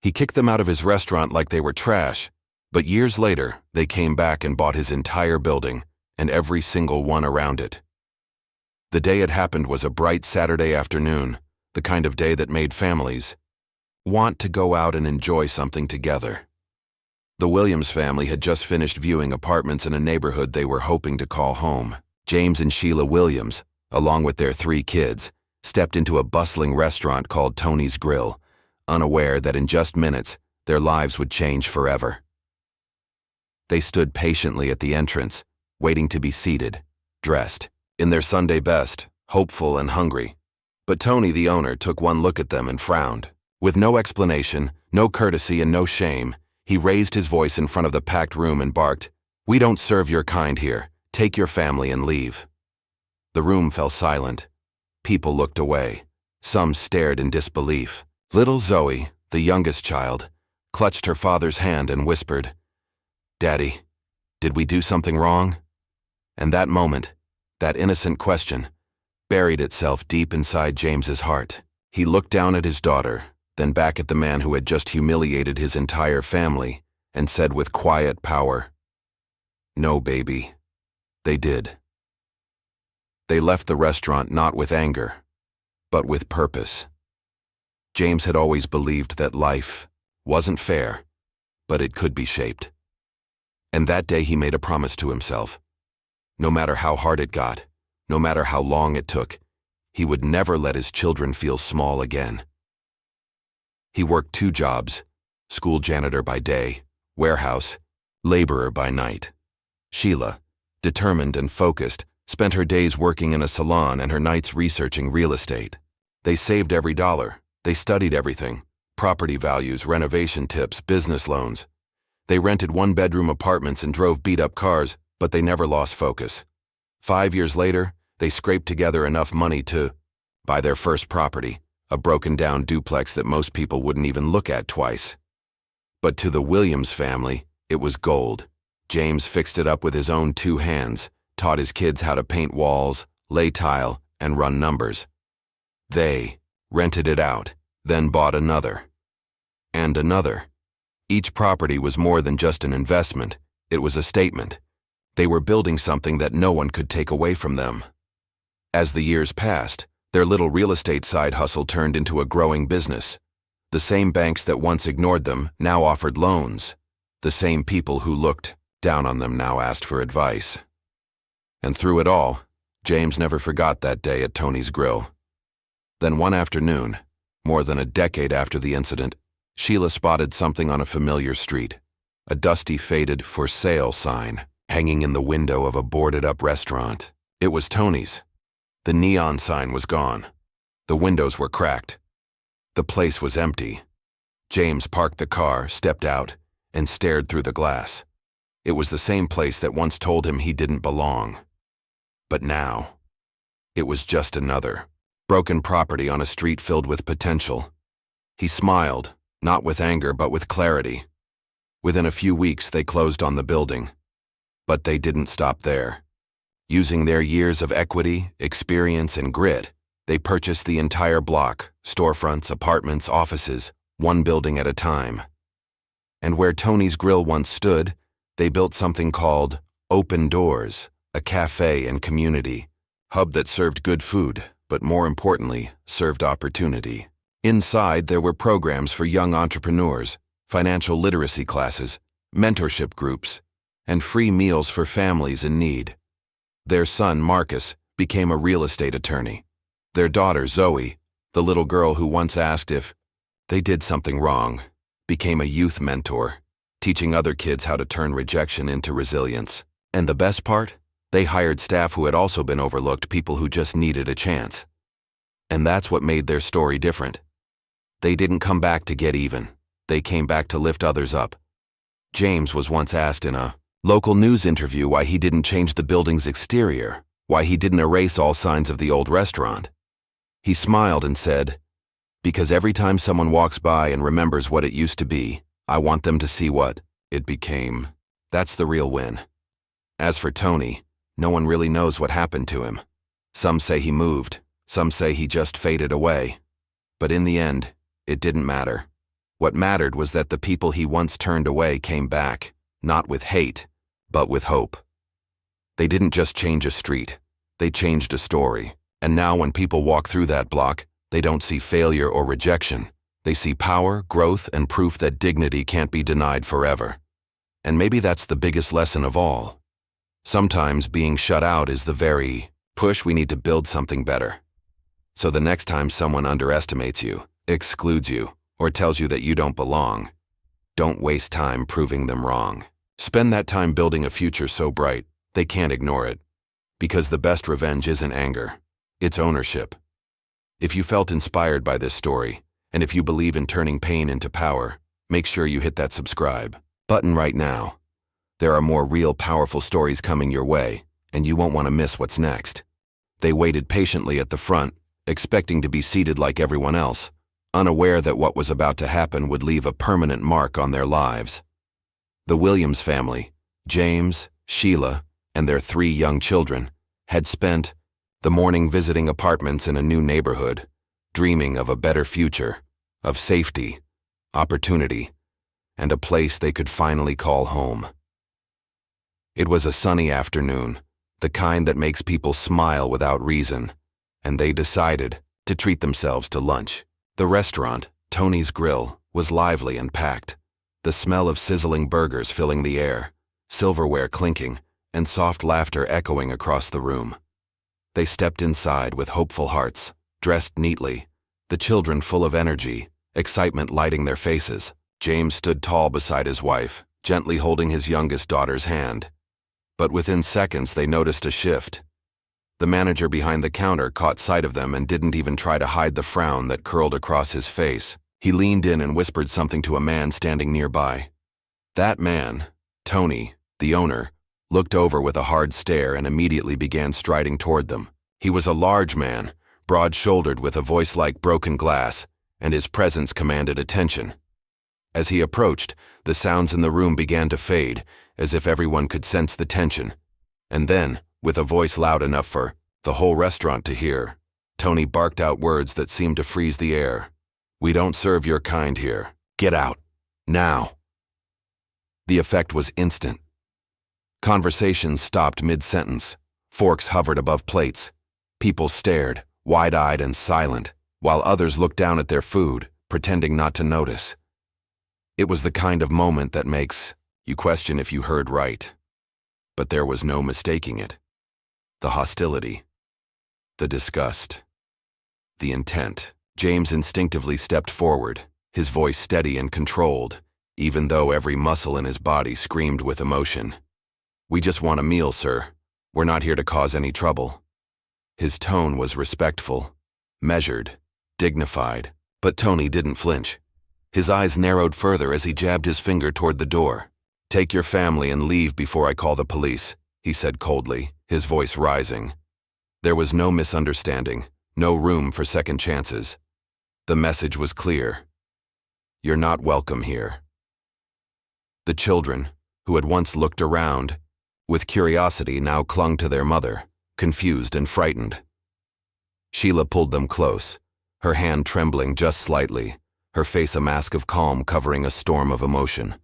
He kicked them out of his restaurant like they were trash, but years later, they came back and bought his entire building and every single one around it. The day it happened was a bright Saturday afternoon, the kind of day that made families want to go out and enjoy something together. The Williams family had just finished viewing apartments in a neighborhood they were hoping to call home. James and Sheila Williams, along with their 3 kids, stepped into a bustling restaurant called Tony's Grill, unaware that in just minutes, their lives would change forever. They stood patiently at the entrance, waiting to be seated, dressed in their Sunday best, hopeful and hungry. But Tony, the owner, took one look at them and frowned. With no explanation, no courtesy, and no shame, he raised his voice in front of the packed room and barked, "We don't serve your kind here. Take your family and leave." The room fell silent. People looked away. Some stared in disbelief. Little Zoe, the youngest child, clutched her father's hand and whispered, "Daddy, did we do something wrong?" And that moment, that innocent question, buried itself deep inside James's heart. He looked down at his daughter, then back at the man who had just humiliated his entire family, and said with quiet power, "No, baby." They did. They left the restaurant not with anger, but with purpose. James had always believed that life wasn't fair, but it could be shaped. And that day he made a promise to himself. No matter how hard it got, no matter how long it took, he would never let his children feel small again. He worked 2 jobs, school janitor by day, warehouse, laborer by night. Sheila, determined and focused, spent her days working in a salon and her nights researching real estate. They saved every dollar. They studied everything: property values, renovation tips, business loans. They rented 1-bedroom apartments and drove beat-up cars, but they never lost focus. 5 years later, they scraped together enough money to buy their first property, a broken-down duplex that most people wouldn't even look at twice. But to the Williams family, it was gold. James fixed it up with his own 2 hands, taught his kids how to paint walls, lay tile, and run numbers. They rented it out, then bought another. And another. Each property was more than just an investment. It was a statement. They were building something that no one could take away from them. As the years passed, their little real estate side hustle turned into a growing business. The same banks that once ignored them now offered loans. The same people who looked down on them now asked for advice. And through it all, James never forgot that day at Tony's Grill. Then one afternoon, more than a decade after the incident, Sheila spotted something on a familiar street, a dusty, faded "for sale" sign hanging in the window of a boarded-up restaurant. It was Tony's. The neon sign was gone. The windows were cracked. The place was empty. James parked the car, stepped out, and stared through the glass. It was the same place that once told him he didn't belong. But now, it was just another broken property on a street filled with potential. He smiled, not with anger but with clarity. Within a few weeks, they closed on the building. But they didn't stop there. Using their years of equity, experience, and grit, they purchased the entire block, storefronts, apartments, offices, 1 building at a time. And where Tony's Grill once stood, they built something called Open Doors, a cafe and community hub that served good food, but more importantly, served opportunity. Inside, there were programs for young entrepreneurs, financial literacy classes, mentorship groups, and free meals for families in need. Their son, Marcus, became a real estate attorney. Their daughter, Zoe, the little girl who once asked if they did something wrong, became a youth mentor, teaching other kids how to turn rejection into resilience. And the best part? They hired staff who had also been overlooked, people who just needed a chance. And that's what made their story different. They didn't come back to get even. They came back to lift others up. James was once asked in a local news interview why he didn't change the building's exterior, why he didn't erase all signs of the old restaurant. He smiled and said, "Because every time someone walks by and remembers what it used to be, I want them to see what it became. That's the real win." As for Tony, no one really knows what happened to him. Some say he moved, some say he just faded away. But in the end, it didn't matter. What mattered was that the people he once turned away came back, not with hate, but with hope. They didn't just change a street, they changed a story. And now when people walk through that block, they don't see failure or rejection. They see power, growth, and proof that dignity can't be denied forever. And maybe that's the biggest lesson of all. Sometimes being shut out is the very push we need to build something better. So the next time someone underestimates you, excludes you, or tells you that you don't belong, don't waste time proving them wrong. Spend that time building a future so bright, they can't ignore it. Because the best revenge isn't anger, it's ownership. If you felt inspired by this story, and if you believe in turning pain into power, make sure you hit that subscribe button right now. There are more real, powerful stories coming your way, and you won't want to miss what's next. They waited patiently at the front, expecting to be seated like everyone else, unaware that what was about to happen would leave a permanent mark on their lives. The Williams family, James, Sheila, and their 3 young children, had spent the morning visiting apartments in a new neighborhood, dreaming of a better future, of safety, opportunity, and a place they could finally call home. It was a sunny afternoon, the kind that makes people smile without reason, and they decided to treat themselves to lunch. The restaurant, Tony's Grill, was lively and packed, the smell of sizzling burgers filling the air, silverware clinking, and soft laughter echoing across the room. They stepped inside with hopeful hearts, dressed neatly, the children full of energy, excitement lighting their faces. James stood tall beside his wife, gently holding his youngest daughter's hand. But within seconds they noticed a shift. The manager behind the counter caught sight of them and didn't even try to hide the frown that curled across his face. He leaned in and whispered something to a man standing nearby. That man, Tony, the owner, looked over with a hard stare and immediately began striding toward them. He was a large man, broad-shouldered with a voice like broken glass, and his presence commanded attention. As he approached, the sounds in the room began to fade, as if everyone could sense the tension. And then, with a voice loud enough for the whole restaurant to hear, Tony barked out words that seemed to freeze the air. "We don't serve your kind here. Get out. Now." The effect was instant. Conversations stopped mid-sentence. Forks hovered above plates. People stared, wide-eyed and silent, while others looked down at their food, pretending not to notice. It was the kind of moment that makes you question if you heard right. But there was no mistaking it. The hostility, the disgust, the intent. James instinctively stepped forward, his voice steady and controlled, even though every muscle in his body screamed with emotion. "We just want a meal, sir. We're not here to cause any trouble." His tone was respectful, measured, dignified, but Tony didn't flinch. His eyes narrowed further as he jabbed his finger toward the door. "Take your family and leave before I call the police," he said coldly, his voice rising. There was no misunderstanding, no room for second chances. The message was clear. You're not welcome here. The children, who had once looked around, with curiosity now clung to their mother, confused and frightened. Sheila pulled them close, her hand trembling just slightly, her face a mask of calm covering a storm of emotion.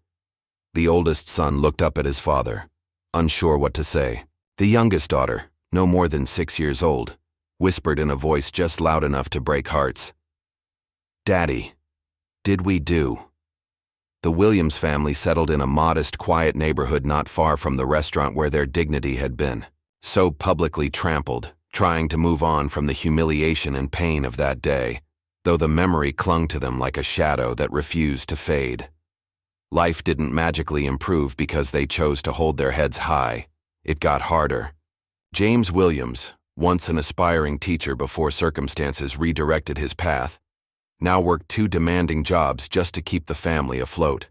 The oldest son looked up at his father, unsure what to say. The youngest daughter, no more than 6 years old, whispered in a voice just loud enough to break hearts. "Daddy, did we do?" The Williams family settled in a modest, quiet neighborhood not far from the restaurant where their dignity had been, so publicly trampled, trying to move on from the humiliation and pain of that day, though the memory clung to them like a shadow that refused to fade. Life didn't magically improve because they chose to hold their heads high. It got harder. James Williams, once an aspiring teacher before circumstances redirected his path, now worked 2 demanding jobs just to keep the family afloat.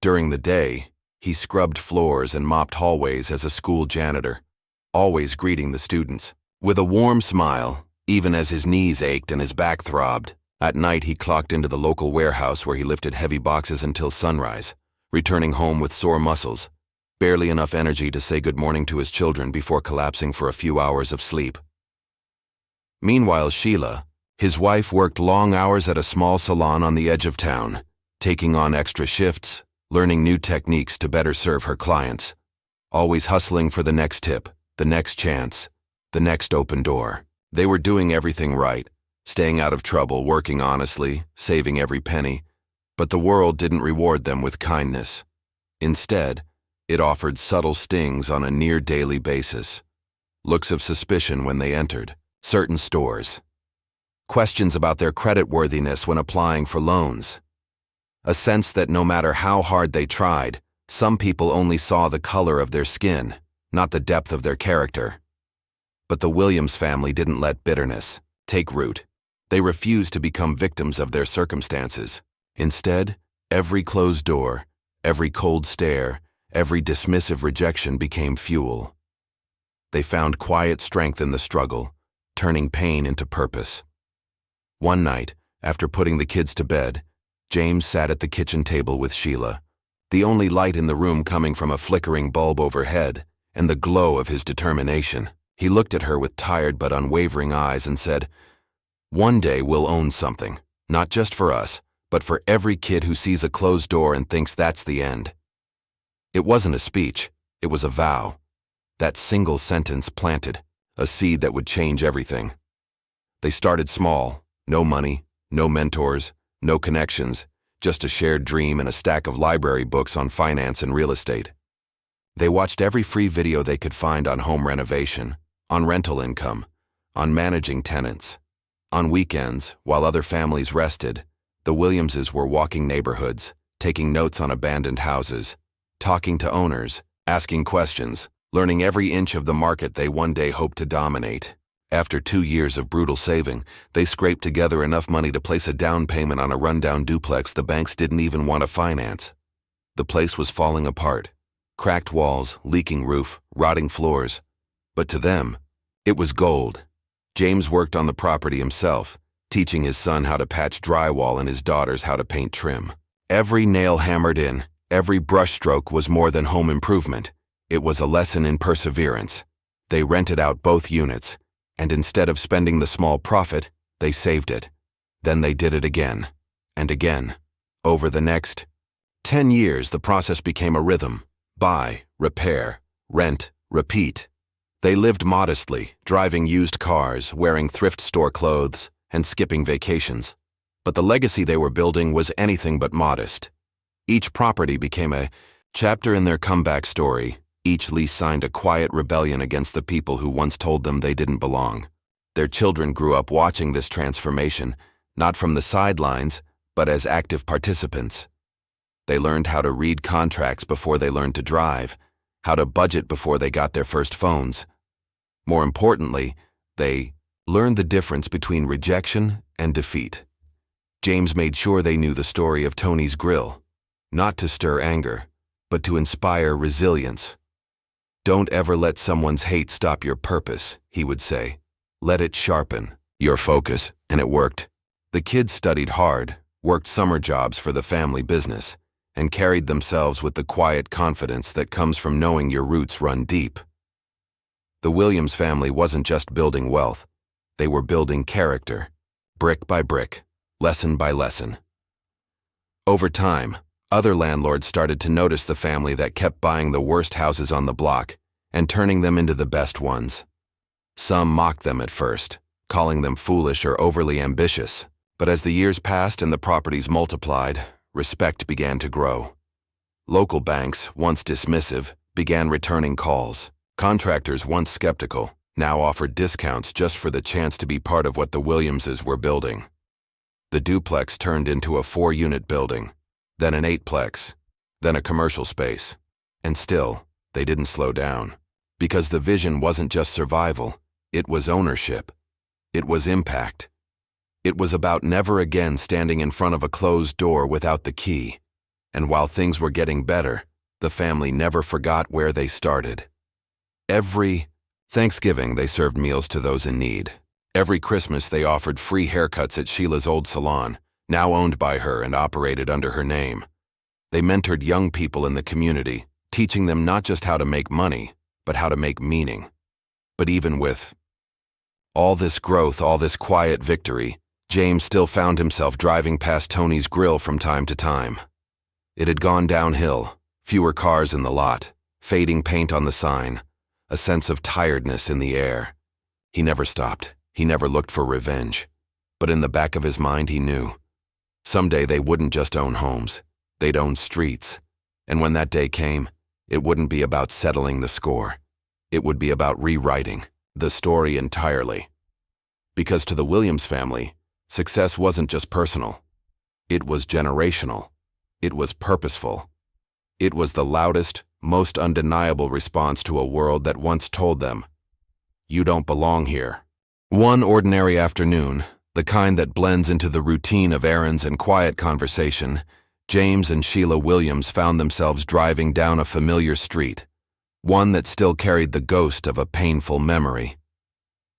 During the day, he scrubbed floors and mopped hallways as a school janitor, always greeting the students with a warm smile, even as his knees ached and his back throbbed. At night, he clocked into the local warehouse where he lifted heavy boxes until sunrise, returning home with sore muscles, barely enough energy to say good morning to his children before collapsing for a few hours of sleep. Meanwhile, Sheila, his wife, worked long hours at a small salon on the edge of town, taking on extra shifts, learning new techniques to better serve her clients, always hustling for the next tip, the next chance, the next open door. They were doing everything right, staying out of trouble, working honestly, saving every penny, but the world didn't reward them with kindness. Instead, it offered subtle stings on a near-daily basis. Looks of suspicion when they entered certain stores. Questions about their creditworthiness when applying for loans. A sense that no matter how hard they tried, some people only saw the color of their skin, not the depth of their character. But the Williams family didn't let bitterness take root. They refused to become victims of their circumstances. Instead, every closed door, every cold stare, every dismissive rejection became fuel. They found quiet strength in the struggle, turning pain into purpose. One night, after putting the kids to bed, James sat at the kitchen table with Sheila, the only light in the room coming from a flickering bulb overhead and the glow of his determination. He looked at her with tired but unwavering eyes and said, "One day we'll own something, not just for us, but for every kid who sees a closed door and thinks that's the end." It wasn't a speech, it was a vow. That single sentence planted a seed that would change everything. They started small, no money, no mentors, no connections, just a shared dream and a stack of library books on finance and real estate. They watched every free video they could find on home renovation, on rental income, on managing tenants. On weekends, while other families rested, the Williamses were walking neighborhoods, taking notes on abandoned houses, talking to owners, asking questions, learning every inch of the market they one day hoped to dominate. After 2 years of brutal saving, they scraped together enough money to place a down payment on a rundown duplex the banks didn't even want to finance. The place was falling apart. Cracked walls, leaking roof, rotting floors. But to them, it was gold. James worked on the property himself, teaching his son how to patch drywall and his daughters how to paint trim. Every nail hammered in, every brushstroke was more than home improvement. It was a lesson in perseverance. They rented out both units, and instead of spending the small profit, they saved it. Then they did it again, and again. Over the next 10 years, the process became a rhythm. Buy, repair, rent, repeat. They lived modestly, driving used cars, wearing thrift store clothes, and skipping vacations. But the legacy they were building was anything but modest. Each property became a chapter in their comeback story. Each lease signed a quiet rebellion against the people who once told them they didn't belong. Their children grew up watching this transformation, not from the sidelines, but as active participants. They learned how to read contracts before they learned to drive, how to budget before they got their first phones. More importantly, they learned the difference between rejection and defeat. James made sure they knew the story of Tony's Grill, not to stir anger, but to inspire resilience. "Don't ever let someone's hate stop your purpose," he would say. "Let it sharpen your focus," and it worked. The kids studied hard, worked summer jobs for the family business, and carried themselves with the quiet confidence that comes from knowing your roots run deep. The Williams family wasn't just building wealth, they were building character, brick by brick, lesson by lesson. Over time, other landlords started to notice the family that kept buying the worst houses on the block and turning them into the best ones. Some mocked them at first, calling them foolish or overly ambitious, but as the years passed and the properties multiplied, respect began to grow. Local banks, once dismissive, began returning calls. Contractors, once skeptical, now offered discounts just for the chance to be part of what the Williamses were building. The duplex turned into a 4-unit building, then an 8-plex, then a commercial space. And still, they didn't slow down. Because the vision wasn't just survival, it was ownership. It was impact. It was about never again standing in front of a closed door without the key. And while things were getting better, the family never forgot where they started. Every Thanksgiving, they served meals to those in need. Every Christmas, they offered free haircuts at Sheila's old salon, now owned by her and operated under her name. They mentored young people in the community, teaching them not just how to make money, but how to make meaning. But even with all this growth, all this quiet victory, James still found himself driving past Tony's grill from time to time. It had gone downhill, fewer cars in the lot, fading paint on the sign, a sense of tiredness in the air. He never stopped. He never looked for revenge. But in the back of his mind, he knew. Someday they wouldn't just own homes. They'd own streets. And when that day came, it wouldn't be about settling the score. It would be about rewriting the story entirely. Because to the Williams family, success wasn't just personal. It was generational. It was purposeful. It was the loudest, most undeniable response to a world that once told them, "You don't belong here." One ordinary afternoon, the kind that blends into the routine of errands and quiet conversation, James and Sheila Williams found themselves driving down a familiar street, one that still carried the ghost of a painful memory.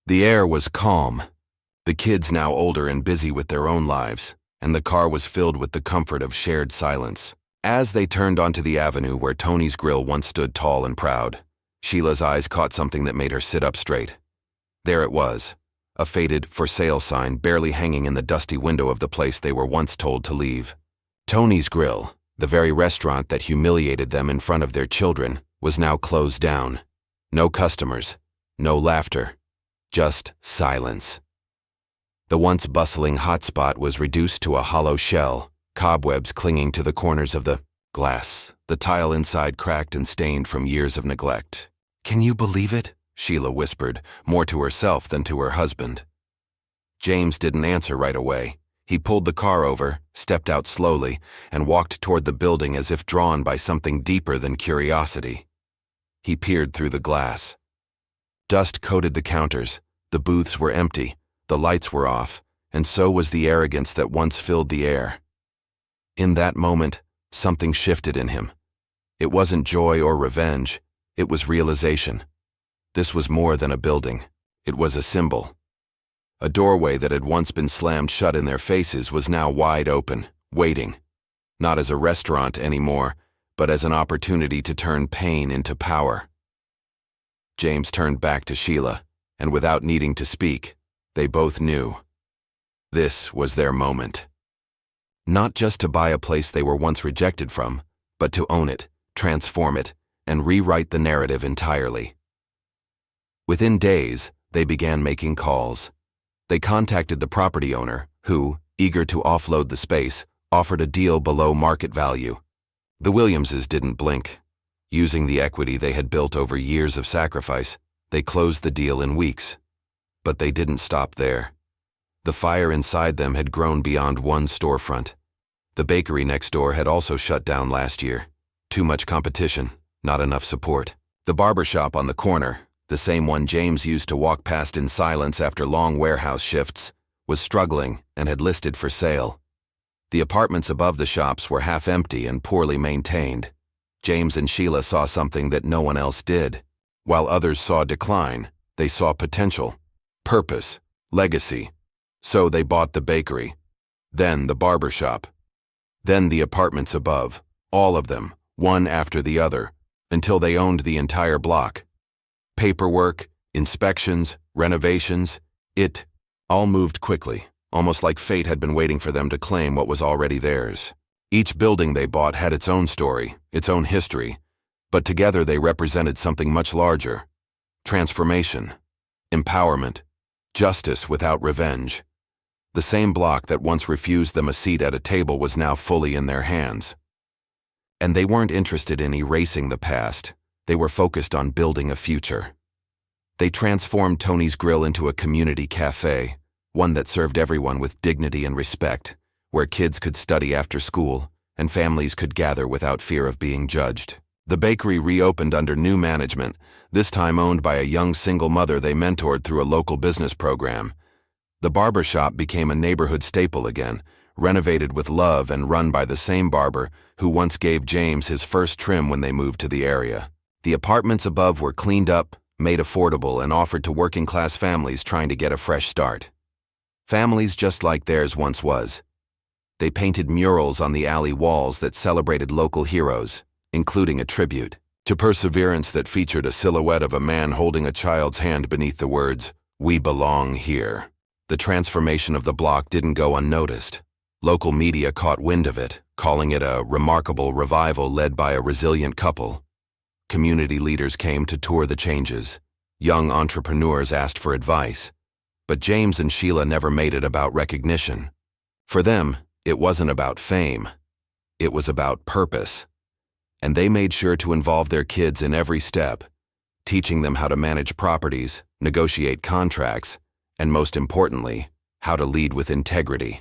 The air was calm, the kids now older and busy with their own lives, and the car was filled with the comfort of shared silence. As they turned onto the avenue where Tony's grill once stood tall and proud, Sheila's eyes caught something that made her sit up straight. There it was, a faded "for sale" sign barely hanging in the dusty window of the place they were once told to leave. Tony's Grill, the very restaurant that humiliated them in front of their children, was now closed down. No customers, no laughter, just silence. The once bustling hotspot was reduced to a hollow shell, cobwebs clinging to the corners of the glass, the tile inside cracked and stained from years of neglect. "Can you believe it?" Sheila whispered, more to herself than to her husband. James didn't answer right away. He pulled the car over, stepped out slowly, and walked toward the building as if drawn by something deeper than curiosity. He peered through the glass. Dust coated the counters, the booths were empty, the lights were off, and so was the arrogance that once filled the air. In that moment, something shifted in him. It wasn't joy or revenge, it was realization. This was more than a building. It was a symbol. A doorway that had once been slammed shut in their faces was now wide open, waiting. Not as a restaurant anymore, but as an opportunity to turn pain into power. James turned back to Sheila, and without needing to speak, they both knew. This was their moment. Not just to buy a place they were once rejected from, but to own it, transform it, and rewrite the narrative entirely. Within days, they began making calls. They contacted the property owner, who, eager to offload the space, offered a deal below market value. The Williamses didn't blink. Using the equity they had built over years of sacrifice, they closed the deal in weeks. But they didn't stop there. The fire inside them had grown beyond one storefront. The bakery next door had also shut down last year. Too much competition, not enough support. The barber shop on the corner, the same one James used to walk past in silence after long warehouse shifts, was struggling and had listed for sale. The apartments above the shops were half empty and poorly maintained. James and Sheila saw something that no one else did. While others saw decline, they saw potential, purpose, legacy. So they bought the bakery, then the barber shop, then the apartments above, all of them, one after the other, until they owned the entire block. Paperwork, inspections, renovations, it all moved quickly, almost like fate had been waiting for them to claim what was already theirs. Each building they bought had its own story, its own history, but together they represented something much larger. Transformation, empowerment, justice without revenge. The same block that once refused them a seat at a table was now fully in their hands. And they weren't interested in erasing the past. They were focused on building a future. They transformed Tony's Grill into a community cafe, one that served everyone with dignity and respect, where kids could study after school and families could gather without fear of being judged. The bakery reopened under new management, this time owned by a young single mother they mentored through a local business program. The barber shop became a neighborhood staple again, renovated with love and run by the same barber who once gave James his first trim when they moved to the area. The apartments above were cleaned up, made affordable, and offered to working-class families trying to get a fresh start. Families just like theirs once was. They painted murals on the alley walls that celebrated local heroes, including a tribute to perseverance that featured a silhouette of a man holding a child's hand beneath the words, "We belong here." The transformation of the block didn't go unnoticed. Local media caught wind of it, calling it a remarkable revival led by a resilient couple. Community leaders came to tour the changes. Young entrepreneurs asked for advice. But James and Sheila never made it about recognition. For them, it wasn't about fame. It was about purpose. And they made sure to involve their kids in every step, teaching them how to manage properties, negotiate contracts, and most importantly, how to lead with integrity.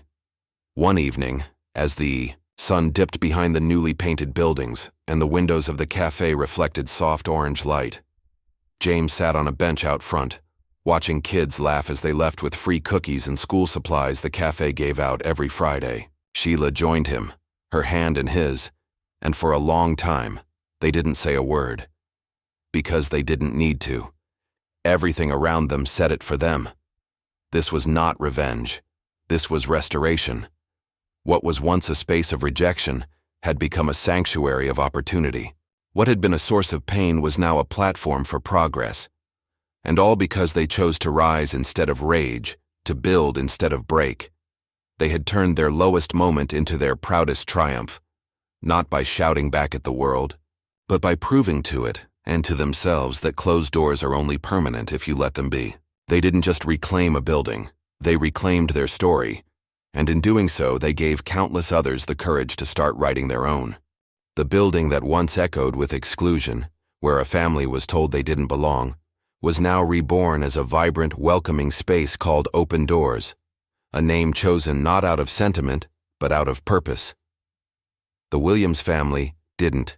One evening, as the sun dipped behind the newly painted buildings and the windows of the cafe reflected soft orange light, James sat on a bench out front, watching kids laugh as they left with free cookies and school supplies the cafe gave out every Friday. Sheila joined him, her hand in his, and for a long time, they didn't say a word. Because they didn't need to. Everything around them said it for them. This was not revenge. This was restoration. What was once a space of rejection had become a sanctuary of opportunity. What had been a source of pain was now a platform for progress. And all because they chose to rise instead of rage, to build instead of break. They had turned their lowest moment into their proudest triumph, not by shouting back at the world, but by proving to it and to themselves that closed doors are only permanent if you let them be. They didn't just reclaim a building, they reclaimed their story, and in doing so they gave countless others the courage to start writing their own. The building that once echoed with exclusion, where a family was told they didn't belong, was now reborn as a vibrant, welcoming space called Open Doors, a name chosen not out of sentiment, but out of purpose. The Williams family didn't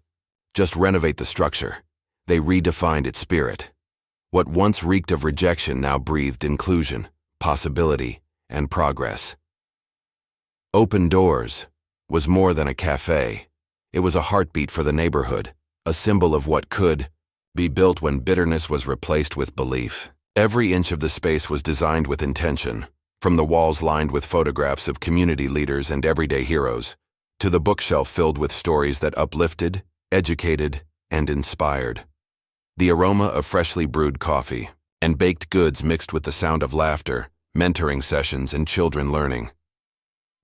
just renovate the structure. They redefined its spirit. What once reeked of rejection now breathed inclusion, possibility, and progress. Open Doors was more than a cafe. It was a heartbeat for the neighborhood, a symbol of what could be built when bitterness was replaced with belief. Every inch of the space was designed with intention, from the walls lined with photographs of community leaders and everyday heroes, to the bookshelf filled with stories that uplifted, educated, and inspired. The aroma of freshly brewed coffee and baked goods mixed with the sound of laughter, mentoring sessions, and children learning.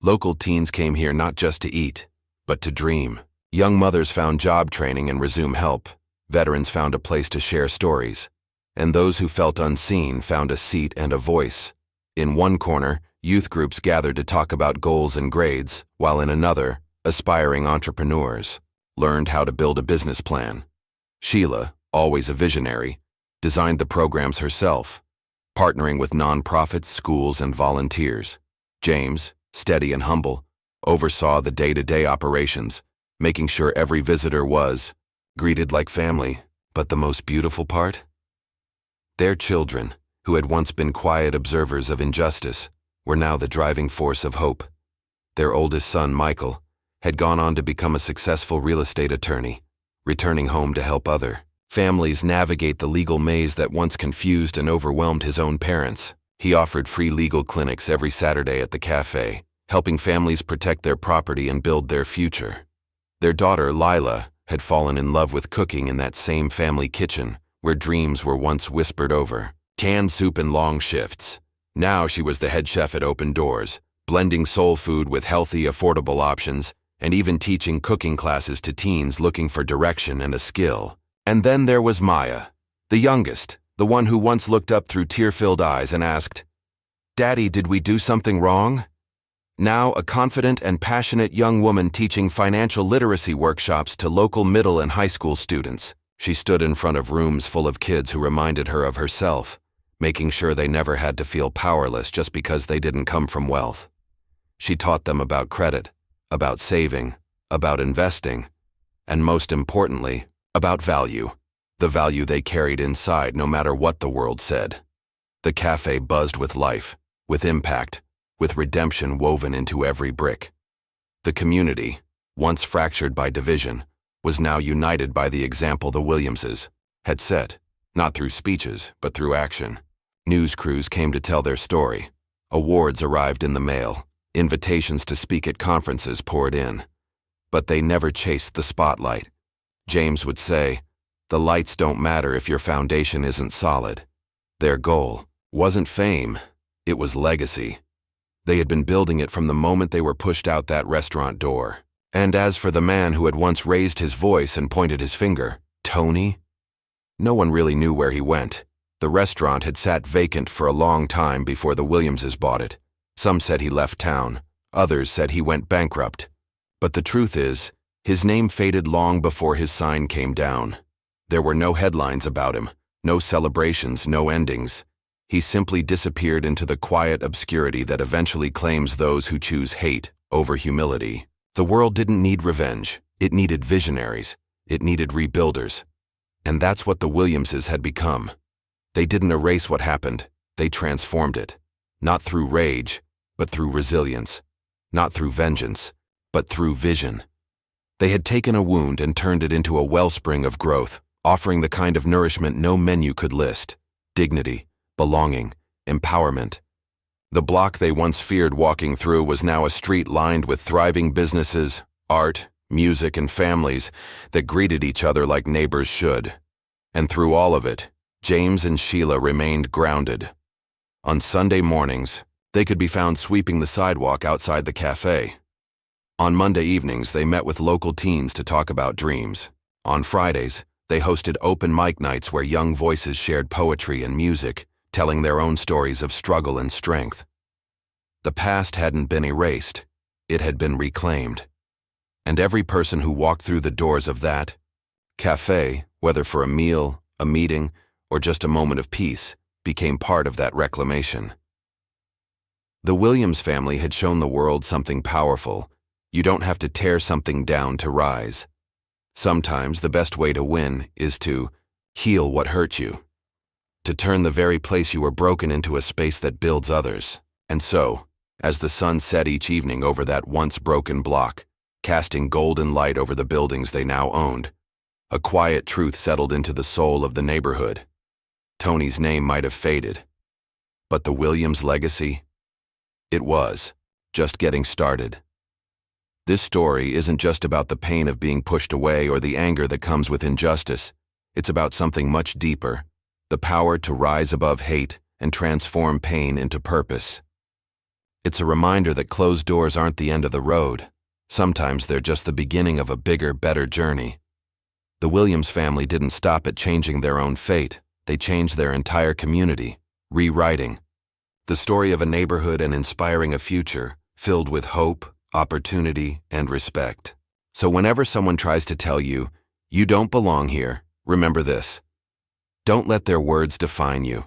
Local teens came here not just to eat, but to dream. Young mothers found job training and resume help. Veterans found a place to share stories. And those who felt unseen found a seat and a voice. In one corner, youth groups gathered to talk about goals and grades, while in another, aspiring entrepreneurs learned how to build a business plan. Sheila, always a visionary, designed the programs herself, partnering with nonprofits, schools, and volunteers. James, steady and humble, oversaw the day-to-day operations, making sure every visitor was greeted like family. But the most beautiful part? Their children, who had once been quiet observers of injustice, were now the driving force of hope. Their oldest son, Michael, had gone on to become a successful real estate attorney, returning home to help other families navigate the legal maze that once confused and overwhelmed his own parents. He offered free legal clinics every Saturday at the cafe, helping families protect their property and build their future. Their daughter, Lila, had fallen in love with cooking in that same family kitchen where dreams were once whispered over. Canned soup and long shifts. Now she was the head chef at Open Doors, blending soul food with healthy, affordable options, and even teaching cooking classes to teens looking for direction and a skill. And then there was Maya, the youngest, the one who once looked up through tear-filled eyes and asked, "Daddy, did we do something wrong?" Now a confident and passionate young woman teaching financial literacy workshops to local middle and high school students. She stood in front of rooms full of kids who reminded her of herself, making sure they never had to feel powerless just because they didn't come from wealth. She taught them about credit, about saving, about investing, and most importantly, about value, the value they carried inside no matter what the world said. The cafe buzzed with life, with impact, with redemption woven into every brick. The community, once fractured by division, was now united by the example the Williamses had set, not through speeches, but through action. News crews came to tell their story. Awards arrived in the mail. Invitations to speak at conferences poured in. But they never chased the spotlight. James would say, "The lights don't matter if your foundation isn't solid." Their goal wasn't fame. It was legacy. They had been building it from the moment they were pushed out that restaurant door. And as for the man who had once raised his voice and pointed his finger, Tony? No one really knew where he went. The restaurant had sat vacant for a long time before the Williamses bought it. Some said he left town. Others said he went bankrupt. But the truth is, his name faded long before his sign came down. There were no headlines about him, no celebrations, no endings. He simply disappeared into the quiet obscurity that eventually claims those who choose hate over humility. The world didn't need revenge. It needed visionaries. It needed rebuilders. And that's what the Williamses had become. They didn't erase what happened. They transformed it. Not through rage, but through resilience. Not through vengeance, but through vision. They had taken a wound and turned it into a wellspring of growth, offering the kind of nourishment no menu could list: dignity, belonging, empowerment. The block they once feared walking through was now a street lined with thriving businesses, art, music, and families that greeted each other like neighbors should. And through all of it, James and Sheila remained grounded. On Sunday mornings, they could be found sweeping the sidewalk outside the cafe. On Monday evenings, they met with local teens to talk about dreams. On Fridays, they hosted open mic nights where young voices shared poetry and music, telling their own stories of struggle and strength. The past hadn't been erased. It had been reclaimed. And every person who walked through the doors of that cafe, whether for a meal, a meeting, or just a moment of peace, became part of that reclamation. The Williams family had shown the world something powerful. You don't have to tear something down to rise. Sometimes the best way to win is to heal what hurt you, to turn the very place you were broken into a space that builds others. And so, as the sun set each evening over that once broken block, casting golden light over the buildings they now owned, a quiet truth settled into the soul of the neighborhood. Tony's name might have faded, but the Williams legacy? It was just getting started. This story isn't just about the pain of being pushed away or the anger that comes with injustice. It's about something much deeper, the power to rise above hate and transform pain into purpose. It's a reminder that closed doors aren't the end of the road. Sometimes they're just the beginning of a bigger, better journey. The Williams family didn't stop at changing their own fate. They changed their entire community, rewriting the story of a neighborhood and inspiring a future filled with hope, opportunity, and respect. So whenever someone tries to tell you, you don't belong here, remember this. Don't let their words define you.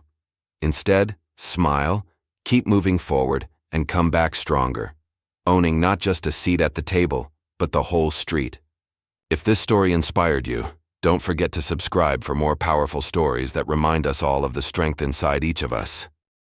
Instead, smile, keep moving forward, and come back stronger, owning not just a seat at the table, but the whole street. If this story inspired you, don't forget to subscribe for more powerful stories that remind us all of the strength inside each of us.